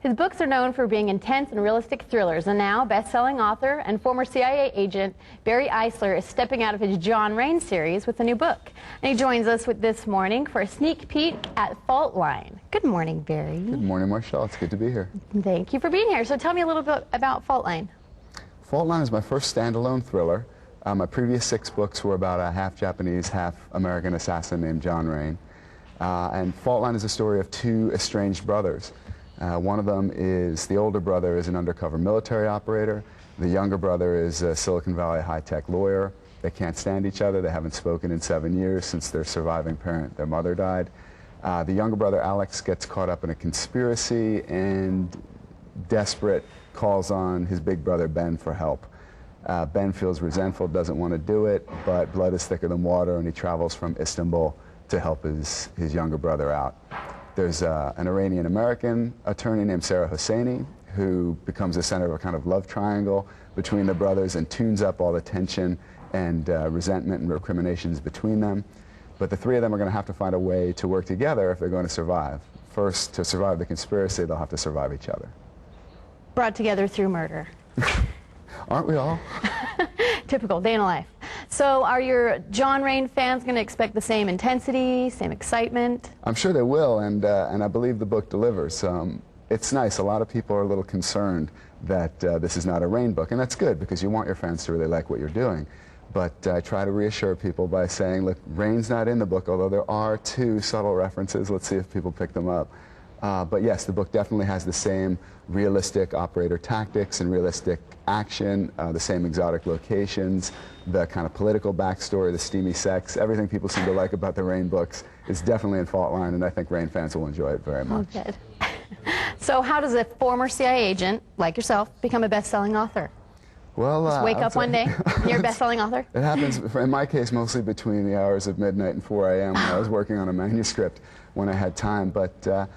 His books are known for being intense and realistic thrillers, and now best-selling author and former CIA agent Barry Eisler is stepping out of his John Rain series with a new book. And he joins us this morning for a sneak peek at Fault Line. Good morning, Barry. Good morning, Marchelle. It's good to be here. Thank you for being here. So tell me a little bit about Fault Line. Fault Line is my first standalone thriller. My previous 6 books were about a half Japanese, half American assassin named John Rain. And Fault Line is a story of 2 estranged brothers. One of them is, the older brother is an undercover military operator. The younger brother is a Silicon Valley high-tech lawyer. They can't stand each other. They haven't spoken in 7 years since their surviving parent, their mother, died. The younger brother, Alex, gets caught up in a conspiracy and, desperate, calls on his big brother, Ben, for help. Ben feels resentful, doesn't want to do it, but blood is thicker than water, and he travels from Istanbul to help his younger brother out. There's an Iranian-American attorney named Sarah Hosseini who becomes the center of a kind of love triangle between the brothers and tunes up all the tension and resentment and recriminations between them. But the 3 of them are going to have to find a way to work together if they're going to survive. First, to survive the conspiracy, they'll have to survive each other. Brought together through murder. Aren't we all? Typical day in a life. So are your John Rain fans going to expect the same intensity, same excitement? I'm sure they will, and I believe the book delivers. It's nice. A lot of people are a little concerned that this is not a Rain book, and that's good because you want your fans to really like what you're doing. But I try to reassure people by saying, look, Rain's not in the book, although there are 2 subtle references. Let's see if people pick them up. But yes, the book definitely has the same realistic operator tactics and realistic action, the same exotic locations, the kind of political backstory, the steamy sex, everything people seem to like about the Rain books is definitely in Fault Line, and I think Rain fans will enjoy it very much. Oh, good. So how does a former CIA agent, like yourself, become a best-selling author? Well, just wake up one day, you're a best-selling author? It happens, in my case, mostly between the hours of midnight and 4 a.m. when I was working on a manuscript when I had time. But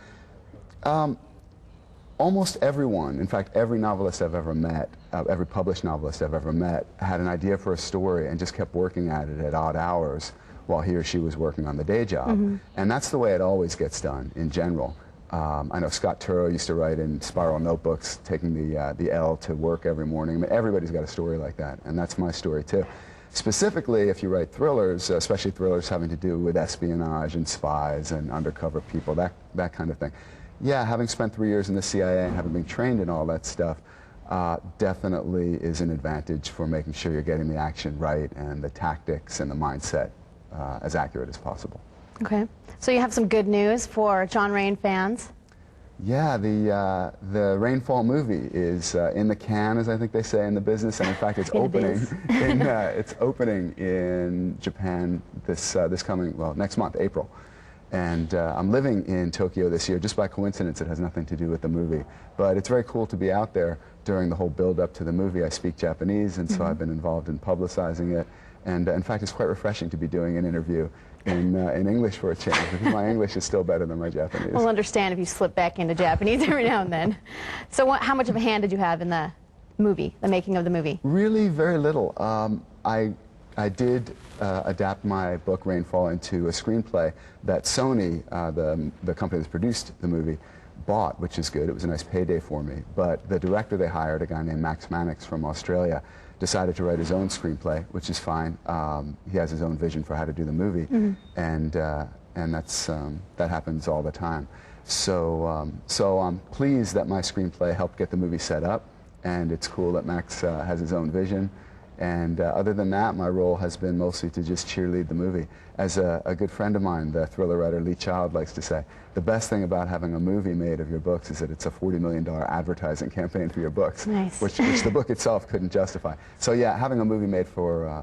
almost everyone, in fact, every novelist I've ever met, every published novelist I've ever met, had an idea for a story and just kept working at it at odd hours while he or she was working on the day job. Mm-hmm. And that's the way it always gets done in general. I know Scott Turow used to write in spiral notebooks, taking the L to work every morning. I mean, everybody's got a story like that, and that's my story too. Specifically, if you write thrillers, especially thrillers having to do with espionage and spies and undercover people, that kind of thing. Yeah, having spent 3 years in the CIA and having been trained in all that stuff, definitely is an advantage for making sure you're getting the action right and the tactics and the mindset as accurate as possible. Okay. So you have some good news for John Rain fans. Yeah, the Rainfall movie is in the can, as I think they say in the business, and in fact it's opening. It's opening in Japan next month, April. And I'm living in Tokyo this year, just by coincidence. It has nothing to do with the movie. But it's very cool to be out there during the whole build-up to the movie. I speak Japanese, and so I've been involved in publicizing it. And in fact, it's quite refreshing to be doing an interview in English for a change, because my English is still better than my Japanese. We'll understand if you slip back into Japanese every now and then. So how much of a hand did you have in the movie, the making of the movie? Really, very little. I did adapt my book, Rainfall, into a screenplay that Sony, the company that produced the movie, bought, which is good. It was a nice payday for me. But the director they hired, a guy named Max Mannix from Australia, decided to write his own screenplay, which is fine. He has his own vision for how to do the movie, and that happens all the time. So I'm pleased that my screenplay helped get the movie set up, and it's cool that Max has his own vision. And other than that, my role has been mostly to just cheerlead the movie. As a good friend of mine, the thriller writer Lee Child, likes to say, the best thing about having a movie made of your books is that it's a $40 million advertising campaign for your books, nice. which the book itself couldn't justify. So yeah, having a movie made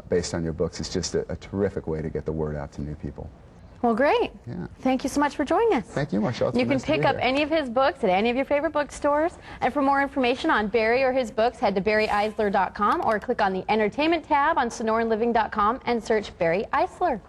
based on your books is just a terrific way to get the word out to new people. Well, great. Yeah. Thank you so much for joining us. Thank you, Marchelle. You can pick up any of his books at any of your favorite bookstores. And for more information on Barry or his books, head to barryeisler.com or click on the Entertainment tab on sonoranliving.com and search Barry Eisler.